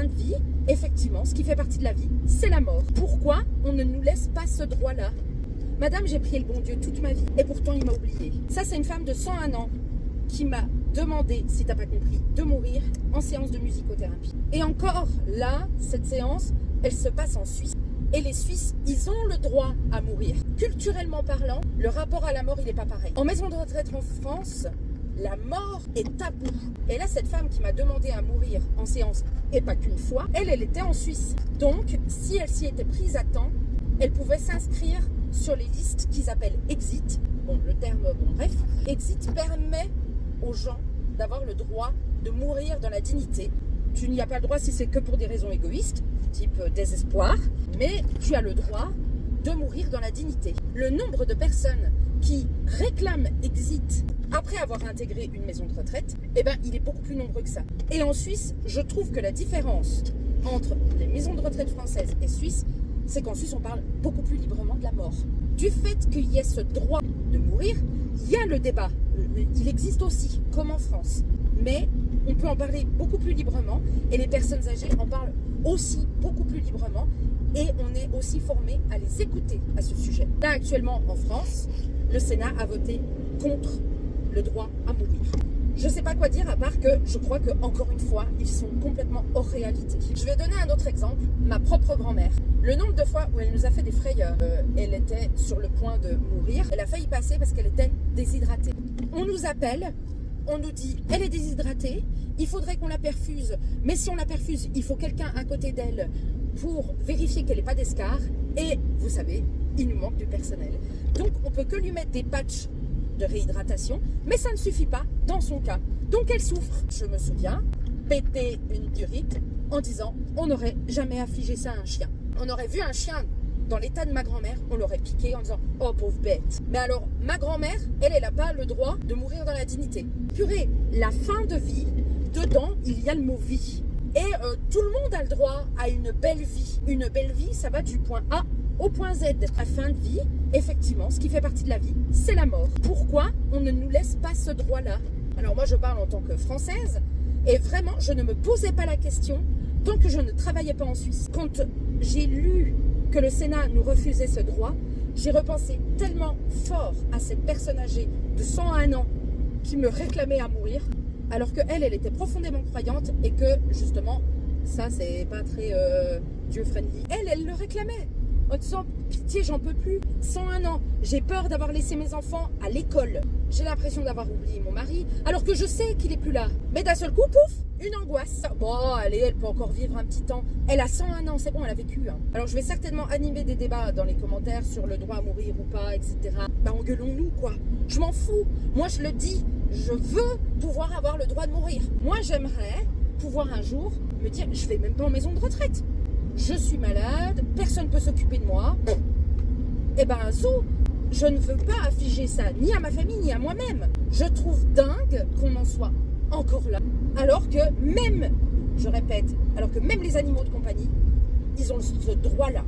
de vie, effectivement, ce qui fait partie de la vie, c'est la mort. Pourquoi on ne nous laisse pas ce droit-là? Madame, j'ai prié le bon Dieu toute ma vie et pourtant il m'a oublié. Ça, c'est une femme de 101 ans qui m'a demandé, si t'as pas compris, de mourir en séance de musicothérapie. Et encore, là, cette séance, elle se passe en Suisse. Et les Suisses, ils ont le droit à mourir. Culturellement parlant, le rapport à la mort, il n'est pas pareil. En maison de retraite en France, la mort est tabou. Et là, cette femme qui m'a demandé à mourir en séance, et pas qu'une fois, elle était en Suisse. Donc, si elle s'y était prise à temps, elle pouvait s'inscrire sur les listes qu'ils appellent Exit. Bon, le terme, bon, bref. Exit permet aux gens d'avoir le droit de mourir dans la dignité. Tu n'y as pas le droit si c'est que pour des raisons égoïstes, type désespoir, mais tu as le droit de mourir dans la dignité. Le nombre de personnes qui réclament Exit après avoir intégré une maison de retraite, eh ben, il est beaucoup plus nombreux que ça. Et en Suisse, je trouve que la différence entre les maisons de retraite françaises et suisses, c'est qu'en Suisse, on parle beaucoup plus librement de la mort. Du fait qu'il y ait ce droit de mourir, il y a le débat. Il existe aussi, comme en France. Mais on peut en parler beaucoup plus librement et les personnes âgées en parlent aussi beaucoup plus librement et on est aussi formé à les écouter à ce sujet. Là, actuellement, en France, le Sénat a voté contre le droit à mourir. Je ne sais pas quoi dire à part que je crois que encore une fois, ils sont complètement hors réalité. Je vais donner un autre exemple, ma propre grand-mère. Le nombre de fois où elle nous a fait des frayeurs, elle était sur le point de mourir, elle a failli passer parce qu'elle était déshydratée. On nous appelle, on nous dit, elle est déshydratée, il faudrait qu'on la perfuse, mais si on la perfuse, il faut quelqu'un à côté d'elle pour vérifier qu'elle n'ait pas d'escarre, et vous savez, il nous manque du personnel. Donc on peut que lui mettre des patchs de réhydratation, mais ça ne suffit pas dans son cas. Donc elle souffre. Je me souviens, péter une durite en disant on n'aurait jamais affligé ça à un chien. On aurait vu un chien dans l'état de ma grand-mère, on l'aurait piqué en disant oh pauvre bête. Mais alors ma grand-mère, elle n'a pas le droit de mourir dans la dignité. Purée, la fin de vie, dedans il y a le mot vie. Et tout le monde a le droit à une belle vie. Une belle vie, ça va du point A au point Z. La fin de vie, effectivement, ce qui fait partie de la vie, c'est la mort. Pourquoi on ne nous laisse pas ce droit-là? Alors moi, je parle en tant que Française, et vraiment, je ne me posais pas la question tant que je ne travaillais pas en Suisse. Quand j'ai lu que le Sénat nous refusait ce droit, j'ai repensé tellement fort à cette personne âgée de 101 ans qui me réclamait à mourir, alors qu'elle, elle était profondément croyante et que, justement, ça, c'est pas très Dieu-friendly. Elle le réclamait. En disant, pitié, j'en peux plus. 101 ans, j'ai peur d'avoir laissé mes enfants à l'école. J'ai l'impression d'avoir oublié mon mari, alors que je sais qu'il est plus là. Mais d'un seul coup, pouf, une angoisse. Bon, allez, elle peut encore vivre un petit temps. Elle a 101 ans, c'est bon, elle a vécu. Hein. Alors, je vais certainement animer des débats dans les commentaires sur le droit à mourir ou pas, etc. Bah, engueulons-nous, quoi. Je m'en fous. Moi, je le dis, je veux pouvoir avoir le droit de mourir. Moi, j'aimerais pouvoir un jour me dire, je vais même pas en maison de retraite. Je suis malade, personne ne peut s'occuper de moi. Eh ben, zou, je ne veux pas afficher ça ni à ma famille ni à moi-même. Je trouve dingue qu'on en soit encore là. Alors que même, je répète, alors que même les animaux de compagnie, ils ont ce droit-là.